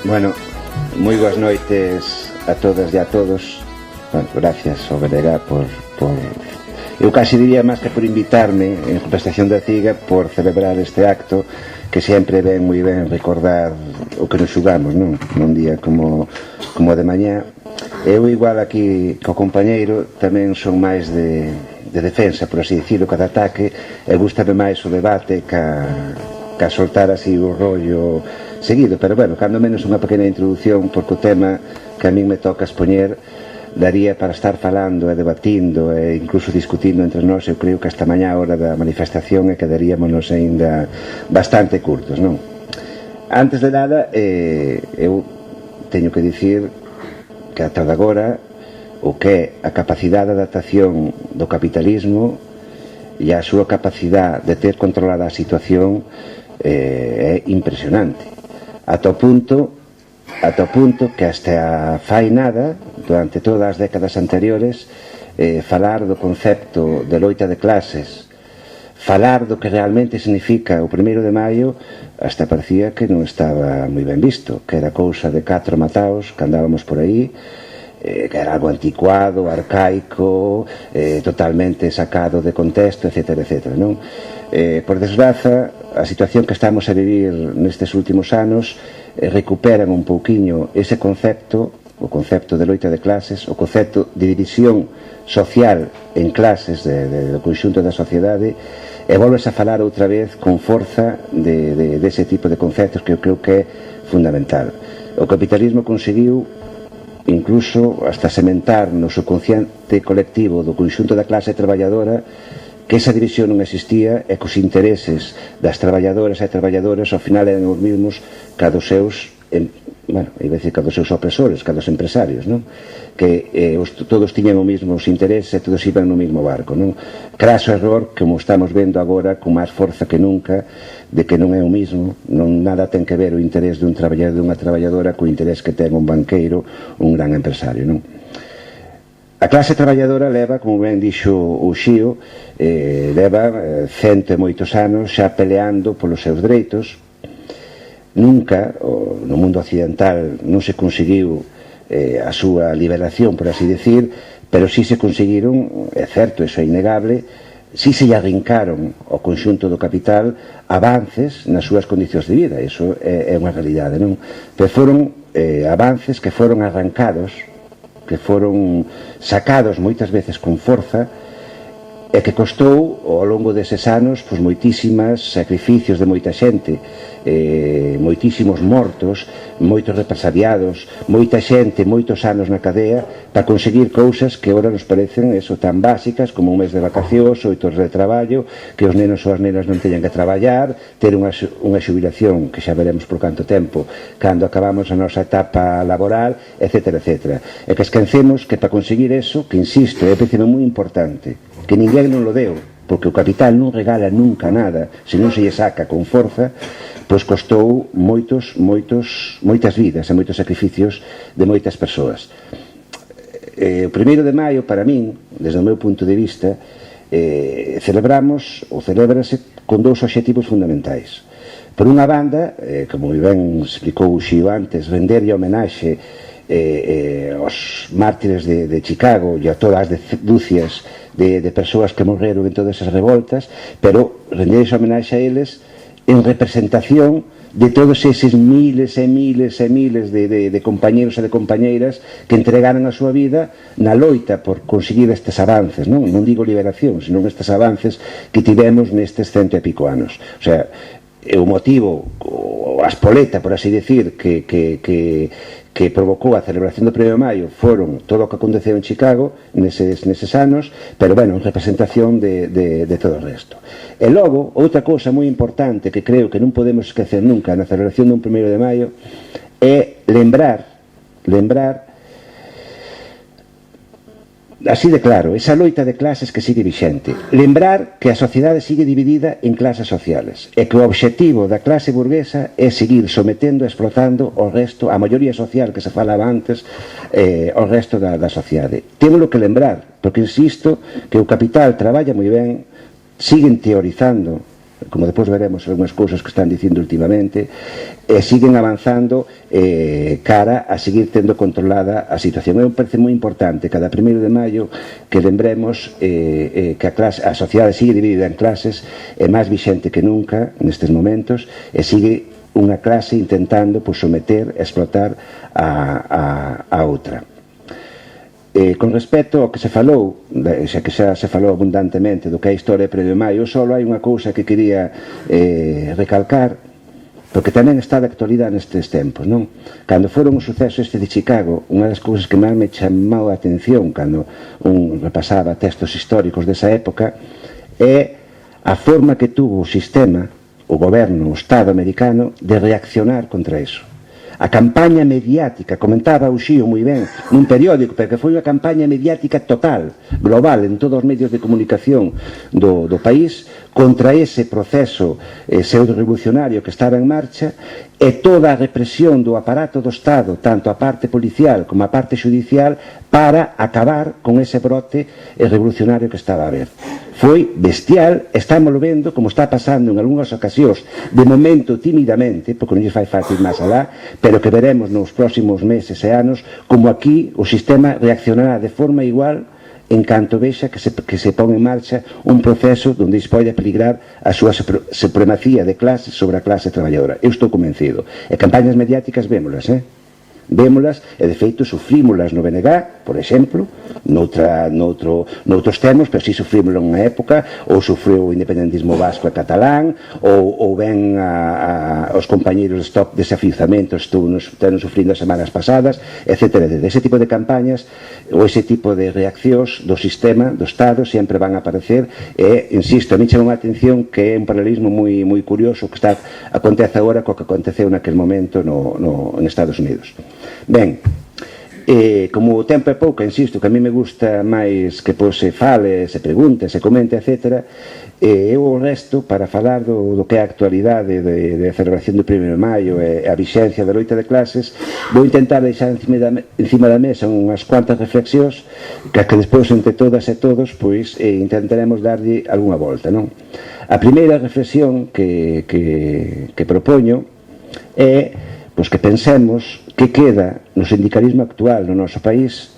Bueno, moi boas noites a todas e a todos. Bueno, gracias ao Verega por eu casi diría máis que por invitarme en representación da CIGA por celebrar este acto que sempre ven moi ben recordar o que nos xugamos, non? Nun día como de mañá. Eu igual aquí co compañeiro tamén son máis de defensa, por así dicirlo, cada ataque, e gustame máis o debate ca soltar así o rollo seguido, pero bueno, cando menos unha pequena introducción, porque o tema que a min me toca expoñer daría para estar falando e debatindo e incluso discutindo entre nós. Eu creo que esta mañá a hora da manifestación e quedaríamos aínda bastante curtos, non? Antes de nada, eu teño que dicir que ata de agora o que é a capacidade de adaptación do capitalismo e a súa capacidade de ter controlada a situación é impresionante, ata o punto que hasta fai nada, durante todas as décadas anteriores, falar do concepto de loita de clases, falar do que realmente significa o 1º de maio, hasta parecía que non estaba moi ben visto, que era cousa de 4 mataos que andábamos por aí, que era algo anticuado, arcaico, totalmente sacado de contexto, etc., non? Por desgraza, a situación que estamos a vivir nestes últimos anos recuperan un pouquiño ese concepto, o concepto de loita de clases, o concepto de división social en clases do conxunto da sociedade, e volves a falar outra vez con forza dese tipo de conceptos que eu creo que é fundamental. O capitalismo conseguiu incluso hasta sementar no subconsciente colectivo do conxunto da clase traballadora que esa división non existía e que os intereses das traballadoras e traballadores ao final eran os mesmos ca dos seus, bueno, iba a decir ca dos seus opresores, ca dos empresarios, non? Que todos tiñan os mesmos intereses e todos iban no mesmo barco, non? Craso error, como estamos vendo agora con máis forza que nunca, de que non é o mesmo, non nada ten que ver o interés dun traballador, dunha traballadora, co interés que ten un banqueiro, un gran empresario, non? A clase traballadora leva, como ben dixo o Xío, leva cento e moitos anos xa peleando polos seus dereitos. Nunca, no mundo occidental, non se conseguiu a súa liberación, por así decir, pero sí se conseguiron, é certo, iso é innegable, sí se lle arrincaron ao conxunto do capital avances nas súas condicións de vida, iso é unha realidade, non? Pero foron avances que foron arrancados, que foron sacados moitas veces con forza e que costou ao longo deses anos pois moitísimas sacrificios de moita xente, moitísimos mortos, moitos represaliados, moita xente, moitos anos na cadea para conseguir cousas que agora nos parecen eso tan básicas como un mes de vacacións, 8 horas de traballo, que os nenos ou as nenas non teñan que traballar, ter unha xubilación que xa veremos por canto tempo cando acabamos a nosa etapa laboral, etc., etc. E que esquecemos que para conseguir eso, que insisto, é un moi importante, que ninguén non lo deu, porque o capital non regala nunca nada, se non se lle saca con forza, pois costou moitas vidas e moitos sacrificios de moitas persoas. O 1º de maio, para min, desde o meu punto de vista, celebrase con 2 obxectivos fundamentais. Por unha banda, como ben explicou o Xío antes, renderlle homenaxe aos mártires de Chicago e a todas as dúcias de persoas que morreron en todas esas revoltas, pero renderlle homenaxe a eles en representación de todos eses miles e miles e miles de compañeros e de compañeiras que entregaron a súa vida na loita por conseguir estes avances, non digo liberación, senón estes avances que tivemos nestes 100 e pico anos. O sea, o motivo, a espoleta, por así decir, que provocou a celebración do 1º de maio foron todo o que aconteceu en Chicago neses anos, pero, bueno, en representación de todo o resto. E logo, outra cousa moi importante que creo que non podemos esquecer nunca na celebración dun 1º de maio é lembrar así de claro, esa loita de clases que sigue vixente. Lembrar que a sociedade sigue dividida en clases sociales e que o obxectivo da clase burguesa é seguir sometendo e explotando o resto, a maioría social que se falaba antes, o resto da sociedade. Témolo que lembrar, porque insisto que o capital traballa moi ben, siguen teorizando como depois veremos algunhas cousas que están dicindo últimamente, siguen avanzando cara a seguir tendo controlada a situación. Me parece moi importante cada 1º de maio que lembremos que a sociedade sigue dividida en clases, é máis vixente que nunca nestes momentos, e sigue unha clase intentando someter, explotar a outra. Con respecto ao que se falou, xa que xa se falou abundantemente do que é a historia previo de maio, só hai unha cousa que quería recalcar, porque tamén está de actualidade nestes tempos, non? Cando foron os sucesos de Chicago, unha das cousas que máis me chamou a atención cando un repasaba textos históricos desa época é a forma que tuvo o sistema, o goberno, o Estado americano, de reaccionar contra iso. A campaña mediática, comentaba o Xío moi ben nun periódico, porque foi unha campaña mediática total, global, en todos os medios de comunicación do país, contra ese proceso pseudo-revolucionario que estaba en marcha, e toda a represión do aparato do Estado, tanto a parte policial como a parte judicial, para acabar con ese brote revolucionario que estaba a haber. Foi bestial, estámoslo vendo como está pasando en algunhas ocasións, de momento tímidamente, porque non lle fai falta ir máis alá, pero que veremos nos próximos meses e anos como aquí o sistema reaccionará de forma igual en canto vexa que se pon en marcha un proceso onde se pode peligrar a súa supremacía de clase sobre a clase traballadora. Eu estou convencido. E campañas mediáticas vémolas, vémolas, e de feito sufrímolas no BNG, por exemplo, noutros termos, pero si sufrímoslo nunha época, ou sufriu o independentismo vasco e catalán, ou ben os compañeiros de Stop Desafiuzamento estuvieron sufrindo as semanas pasadas, etc. Ese tipo de campañas ou ese tipo de reaccións do sistema, do Estado, sempre van a aparecer, e, insisto, a mí chama a atención que é un paralelismo moi curioso que acontece agora co que aconteceu naquel momento en Estados Unidos. Ben, como o tempo é pouco, insisto, que a mí me gusta máis que se fale, se pregunte, se comente, etc. Eu o resto, para falar do que é a actualidade de celebración do 1º de maio e a vixencia da loita de clases, vou intentar deixar encima da mesa unhas cuantas reflexións que despois, entre todas e todos, intentaremos darlle algunha volta, non? A primeira reflexión que propoño é que pensemos que queda no sindicalismo actual no noso país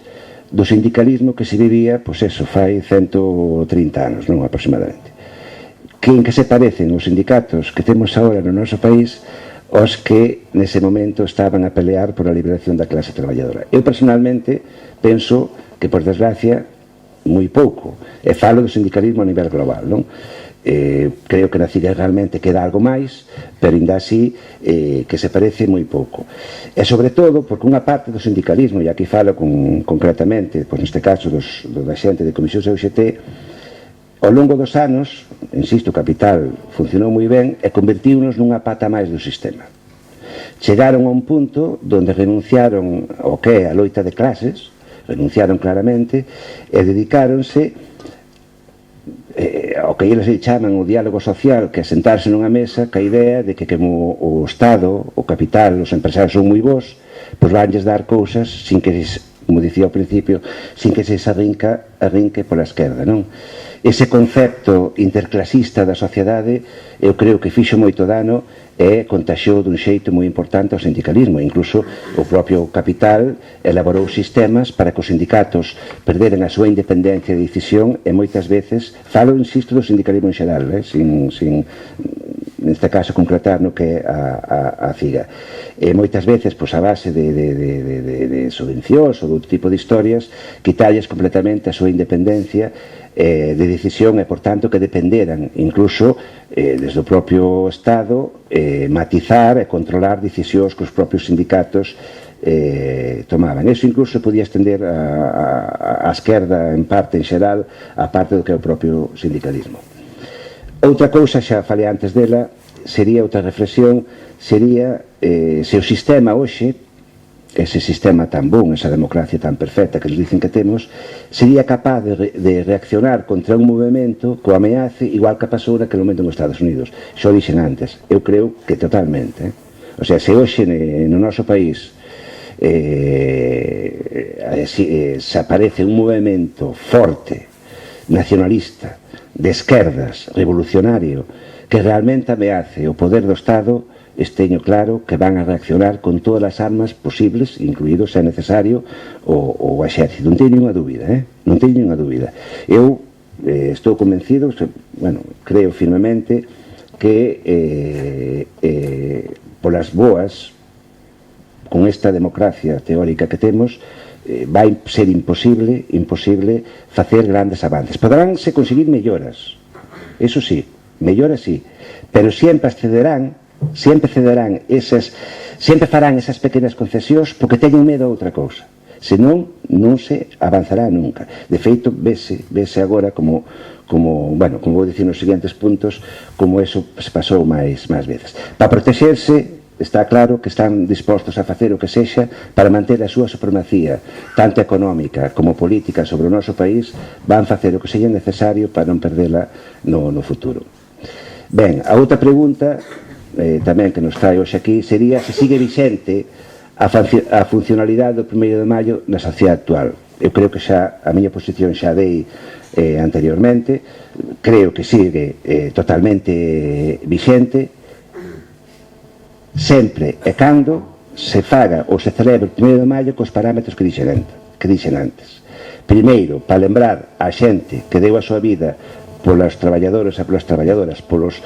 do sindicalismo que se vivía, fai 130 anos, non, aproximadamente. En que se parecen os sindicatos que temos agora no noso país aos que nese momento estaban a pelear por a liberación da clase traballadora. Eu personalmente penso que, por desgracia, moi pouco, e falo do sindicalismo a nivel global, non? Creo que na CIGA realmente queda algo máis, pero ainda así que se parece moi pouco. E sobre todo porque unha parte do sindicalismo, e aquí falo concretamente, neste caso da xente de comisións da UGT, ao longo dos anos, insisto, o capital funcionou moi ben e convertíunos nunha pata máis do sistema. Chegaron a un punto onde renunciaron ao que é a loita de clases, renunciaron claramente e dedicáronse ao que eles chaman o diálogo social, que é sentarse nunha mesa ca idea de que como o Estado, o capital, os empresarios son moi bons, vanlles dar cousas sin que, como dicía ao principio, sin que se arrinque pola esquerda, non? Ese concepto interclasista da sociedade eu creo que fixo moito dano e contaxiou dun xeito moi importante ao sindicalismo. Incluso o propio capital elaborou sistemas para que os sindicatos perderan a súa independencia de decisión e moitas veces, falo, insisto, do sindicalismo en xeral, sin neste caso concretar no que é a CIGA. E moitas veces, a base de subvencións ou de outro tipo de historias, quitalles completamente a súa independencia de decisión e, por tanto, que dependeran incluso desde o propio Estado matizar e controlar decisións que os propios sindicatos tomaban. Eso incluso podía estender a esquerda, en parte, en xeral, a parte do que é o propio sindicalismo. Outra cousa, xa falei antes dela, sería outra reflexión, sería se o sistema hoxe, ese sistema tan bon, esa democracia tan perfecta que nos dicen que temos, sería capaz de reaccionar contra un movimento co ameace igual que pasou naquele momento nos Estados Unidos. Xo dixen antes, eu creo que totalmente. O sea, se hoxe no noso país se aparece un movimento forte, nacionalista, de esquerdas, revolucionario, que realmente ameace o poder do Estado, teño claro que van a reaccionar con todas as armas posibles, incluído, se é necesario, o exército. Non teño unha dúbida, non teño unha dúbida. Eu estou convencido, bueno, creo firmemente que polas boas, con esta democracia teórica que temos, vai ser imposible facer grandes avances. Poderánse conseguir melloras, eso sí, melloras sí, pero sempre cederán esas, sempre farán esas pequenas concesións porque teñen medo a outra cousa. Senón, non se avanzará nunca. De feito, vese agora como vou dicir nos seguintes puntos, como eso se pasou máis veces. Para protexerse, está claro que están dispostos a facer o que sexa para manter a súa supremacía, tanto económica como política, sobre o noso país. Van facer o que sexa necesario para non perdela no futuro. Ben, a outra pregunta tamén que nos trae hoxe aquí sería se sigue vixente a funcionalidade do 1º de maio na sociedade actual. Eu creo que xa a miña posición xa dei anteriormente, creo que sigue totalmente vixente sempre e cando se faga ou se celebre o 1º de maio cos parámetros que dixen antes. Primeiro, para lembrar a xente que deu a súa vida polas traballadores e polas traballadoras, polos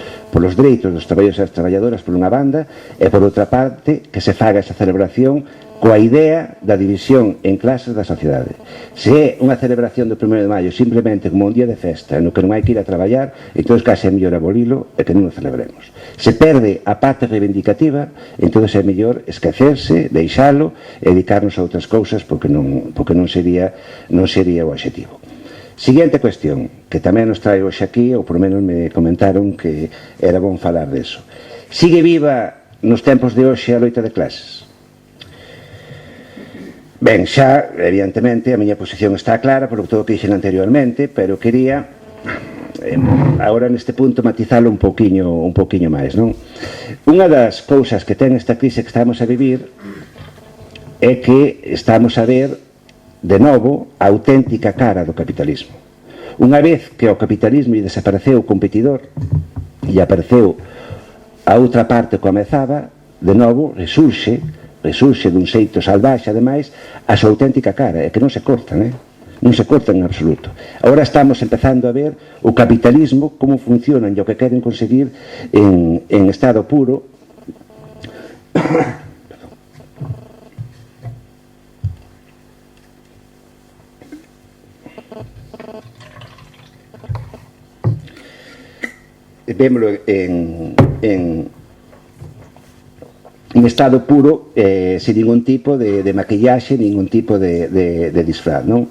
dereitos dos traballadores e das traballadoras por unha banda, e por outra parte que se faga esa celebración coa idea da división en clases da sociedade. Se é unha celebración do 1º de maio simplemente como un día de festa no que non hai que ir a traballar, entón case é mellor abolilo e que non o celebremos. Se perde a parte reivindicativa, entón é mellor esquecerse, deixalo e dedicarnos a outras cousas porque non sería o obxectivo. Seguinte cuestión, que tamén nos trae hoxe aquí, ou por menos me comentaron que era bon falar deso. Sigue viva nos tempos de hoxe a loita de clases? Ben, xa, evidentemente, a miña posición está clara por todo o que dixen anteriormente, pero quería, agora neste punto, matizalo un poquinho máis, non? Unha das cousas que ten esta crise que estamos a vivir é que estamos a ver de novo a auténtica cara do capitalismo. Unha vez que o capitalismo desapareceu o competidor e apareceu a outra parte que amezaba, de novo resurxe dun xeito salvaxe, ademais, a súa auténtica cara, e que non se cortan, non se cortan en absoluto. Agora estamos empezando a ver o capitalismo, como funciona e o que queren conseguir en estado puro. Vémolo en estado puro, sin ningún tipo de maquillaxe, ningún tipo de disfraz, non?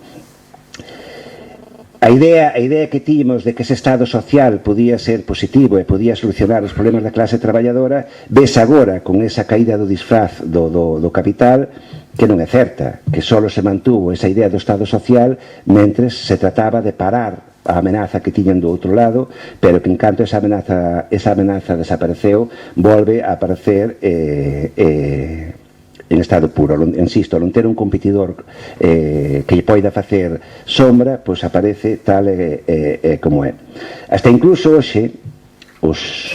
A idea que tiñemos de que ese estado social podía ser positivo e podía solucionar os problemas da clase traballadora, ves agora con esa caída do disfraz do capital, que non é certa, que só se mantuvo esa idea do estado social mentres se trataba de parar a amenaza que tiñan do outro lado, pero que en canto esa amenaza desapareceu, volve a aparecer en estado puro. Insisto, non ter un competidor que lle poida facer sombra, pois aparece tal como é. Hasta incluso hoxe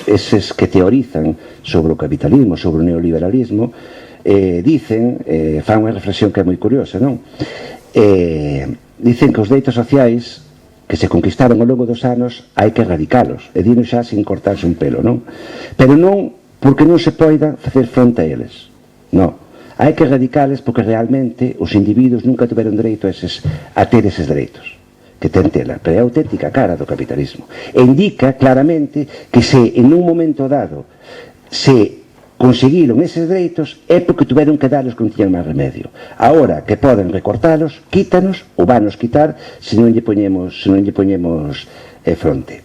eses que teorizan sobre o capitalismo, sobre o neoliberalismo, dicen, fan unha reflexión que é moi curiosa, non? Dicen que os dereitos sociais que se conquistaron ao longo dos anos hai que erradicalos, e dino xa sin cortarse un pelo, non? Pero non porque non se poida facer fronte a eles, non. Hai que erradicales porque realmente os individuos nunca tiveron dereito a ter eses dereitos que ten tela, pero é a auténtica cara do capitalismo. E indica claramente que se en un momento dado se conseguiron eses dereitos é porque tuveron que darlos que non tiñan máis remedio. Agora que poden recortalos, quítanos ou vanos quitar se non lle poñemos fronte.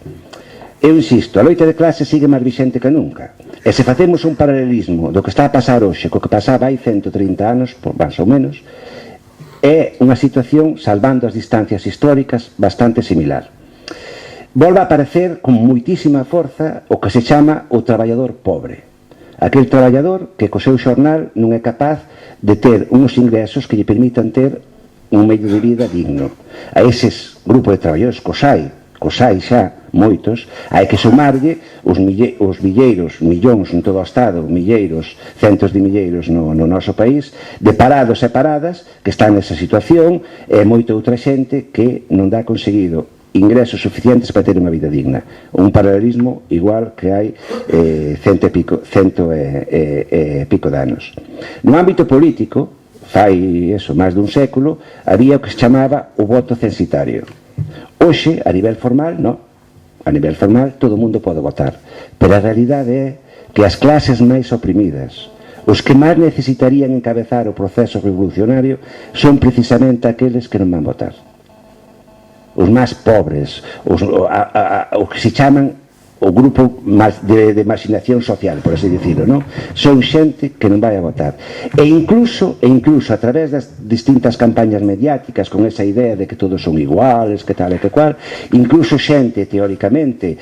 Eu insisto, a loita de clase sigue máis vixente que nunca. E se facemos un paralelismo do que está a pasar hoxe co que pasaba hai 130 anos, por máis ou menos, é unha situación, salvando as distancias históricas, bastante similar. Volve a aparecer con moitísima forza o que se chama o traballador pobre. Aquel traballador que co seu xornal non é capaz de ter uns ingresos que lle permitan ter un medio de vida digno. A eses grupos de traballadores cos hai cos hai xa moitos, hai que sumarlle os milleiros, millóns en todo o Estado, milleiros, centos de milleiros no noso país, de parados e paradas que están nesa situación, e moita outra xente que non dá conseguido ingresos suficientes para ter unha vida digna. Un paralelismo igual que hai cento e pico de anos. No ámbito político, fai máis dun século, había o que se chamaba o voto censitario. Hoxe, a nivel formal, non. A nivel formal, todo o mundo pode votar. Pero a realidade é que as clases máis oprimidas, os que máis necesitarían encabezar o proceso revolucionario, son precisamente aqueles que non van votar. Os máis pobres, os que se chaman o grupo de marginación social, por así dicirlo, non? Son xente que non vai a votar. E incluso a través das distintas campañas mediáticas, con esa idea de que todos son iguales, que tal e que cual, incluso xente, teóricamente,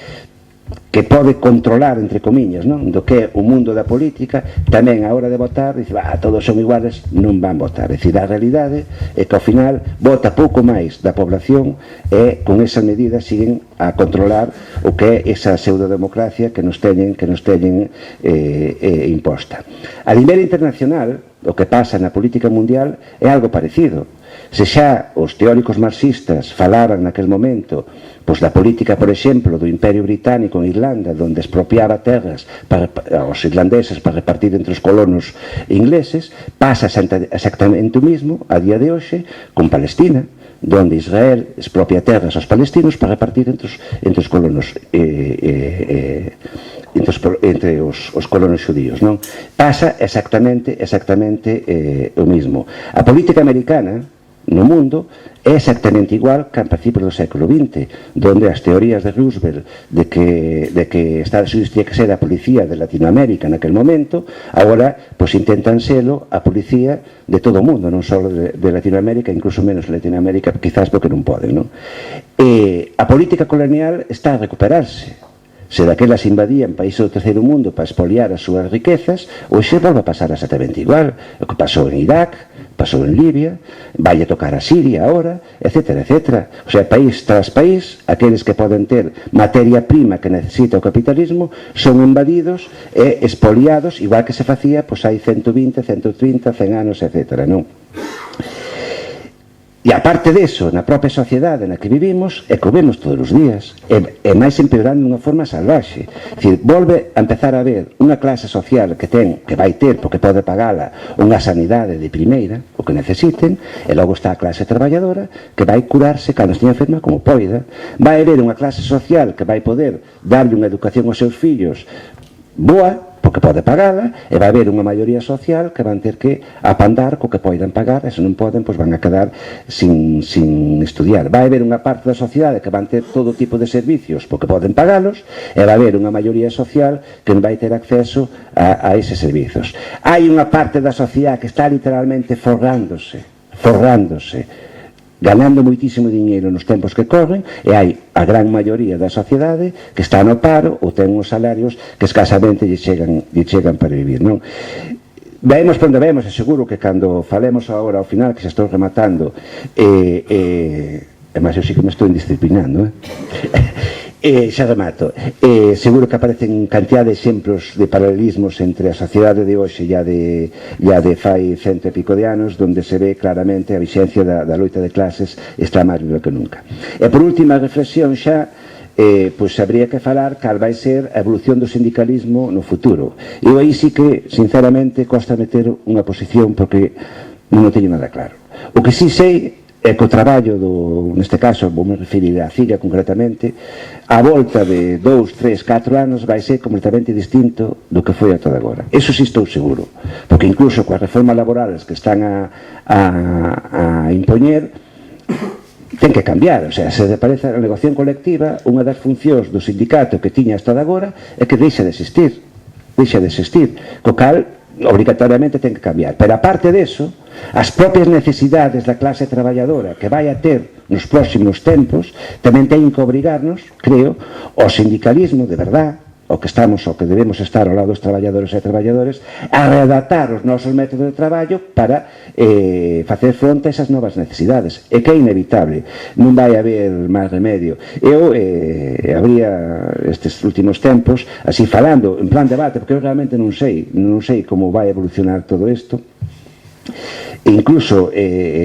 que pode controlar, entre comiñas, non? Do que é o mundo da política, tamén a hora de votar dice, todos son iguales, non van votar. É dicir, a realidade é que ao final vota pouco máis da población e con esas medidas siguen a controlar o que é esa pseudodemocracia que nos teñen imposta. A nivel internacional, o que pasa na política mundial é algo parecido. Se xa os teóricos marxistas falaban naquel momento da política, por exemplo, do Imperio Británico en Irlanda, donde expropiaba terras aos irlandeses para repartir entre os colonos ingleses, pasa exactamente o mismo a día de hoxe con Palestina, donde Israel expropia terras aos palestinos para repartir entre os colonos entre os colonos xudíos, non? Pasa exactamente o mismo. A política americana no mundo é exactamente igual que a principios do século XX, donde as teorías de Roosevelt de que Estados Unidos tiña que ser a policía de Latinoamérica naquel momento, agora intentan selo a policía de todo o mundo, non só de Latinoamérica, incluso menos Latinoamérica, quizás porque non poden, non? A política colonial está a recuperarse. Se daquelas invadían países do terceiro mundo para expoliar as súas riquezas, hoxe volve a pasar exactamente igual. O que pasou en Irak, pasou en Libia, vai a tocar a Siria agora, etcétera, etcétera. O sea, país tras país, aqueles que poden ter materia prima que necesita o capitalismo, son invadidos e expoliados, igual que se facía hai 120, 130, 100 anos, etcétera, non? E aparte deso, na propia sociedade na que vivimos, e que vemos todos os días, é máis empeorando dunha forma salvaxe. Dicir, volve a empezar a haber unha clase social que vai ter, porque pode pagala, unha sanidade de primeira, o que necesiten, e logo está a clase traballadora, que vai curarse cando esteña enferma como poida. Vai haber unha clase social que vai poder darlle unha educación aos seus fillos boa, porque pode pagala, e vai haber unha maioría social que van ter que apandar co que poidan pagar, e se non poden, van a quedar sin estudiar. Vai haber unha parte da sociedade que van ter todo tipo de servicios porque poden pagalos, e vai haber unha maioría social que non vai ter acceso a eses servicios. Hai unha parte da sociedade que está literalmente forrándose, ganando moitísimo diñeiro nos tempos que corren, e hai a gran maioría da sociedade que está no paro ou ten uns salarios que escasamente lle chegan para vivir, non? Vemos por onde vemos, e seguro que cando falemos agora ao final, que xa estou rematando, mas eu sí que me estou indisciplinando, xa remato, seguro que aparecen cantidad de exemplos de paralelismos entre a sociedade de hoxe e a de fai 100 e pico de anos, donde se ve claramente a vixencia da loita de clases está máis viva que nunca. E por última reflexión xa, habría que falar cal vai ser a evolución do sindicalismo no futuro. Eu aí sí que, sinceramente, costa meter unha posición porque non o teño nada claro. O que sí sei é que o traballo neste caso, vou me referir á CIGA concretamente, a volta de 2, 3, 4 anos vai ser completamente distinto do que foi ata agora. Eso sí estou seguro, porque incluso coas reformas laborales que están a impoñer, ten que cambiar. O sea, se desaparece a negociación colectiva, unha das funcións do sindicato que tiña hasta agora é que deixa de existir, co cal obrigatoriamente ten que cambiar. Pero aparte deso, as propias necesidades da clase traballadora que vai a ter nos próximos tempos tamén teñen que obrigarnos, creo, ao sindicalismo de verdad, o que debemos estar ao lado dos traballadores e traballadores, a readaptar os nosos métodos de traballo para facer fronte a esas novas necesidades, e que é inevitable, non vai haber máis remedio. Eu habría estes últimos tempos así falando en plan debate, porque eu realmente non sei como vai evolucionar todo isto, e incluso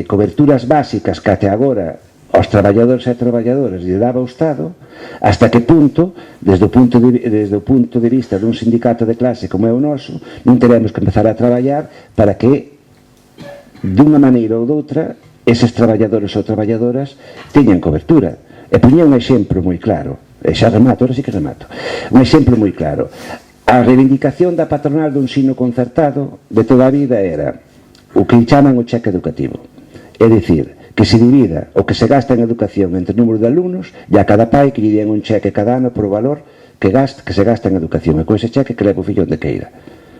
coberturas básicas que até agora aos traballadores e traballadoras lle daba o Estado, hasta que punto, desde o punto de vista dun sindicato de clase como é o noso, non teremos que empezar a traballar para que dunha maneira ou doutra eses traballadores ou traballadoras teñan cobertura. E poñía un exemplo moi claro, e xa remato, ahora sí que remato, un exemplo moi claro. A reivindicación da patronal do ensino concertado de toda a vida era o que chaman o cheque educativo, é dicir, que se divida o que se gasta en educación entre o número de alumnos e a cada pai que lle den un cheque cada ano por o valor que se gasta en educación, e con ese cheque que leva o fillo onde queira.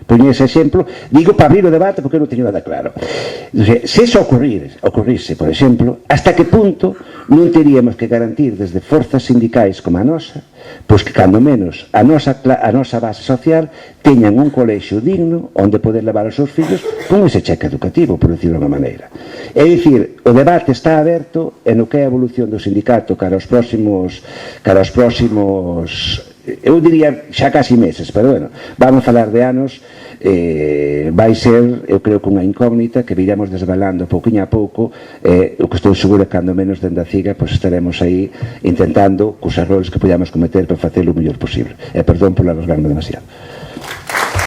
Poñe ese exemplo, digo para abrir o debate porque eu non teño nada claro. Se iso ocorrise, por exemplo, hasta que punto non teríamos que garantir desde forzas sindicais como a nosa, pois que cando menos a nosa base social teñan un colexio digno onde poder levar os seus fillos con ese cheque educativo, por decirlo de unha maneira. É dicir, o debate está aberto en o que é a evolución do sindicato cara aos próximos eu diría xa casi meses, pero bueno, vamos a falar de anos. Vai ser, eu creo que unha incógnita que viremos desvelando pouquinho a pouco, o que estou seguro é que cando menos dende a CIGA pois estaremos aí intentando cos errores que podamos cometer para facelo o mellor posible, e perdón por alargarme demasiado.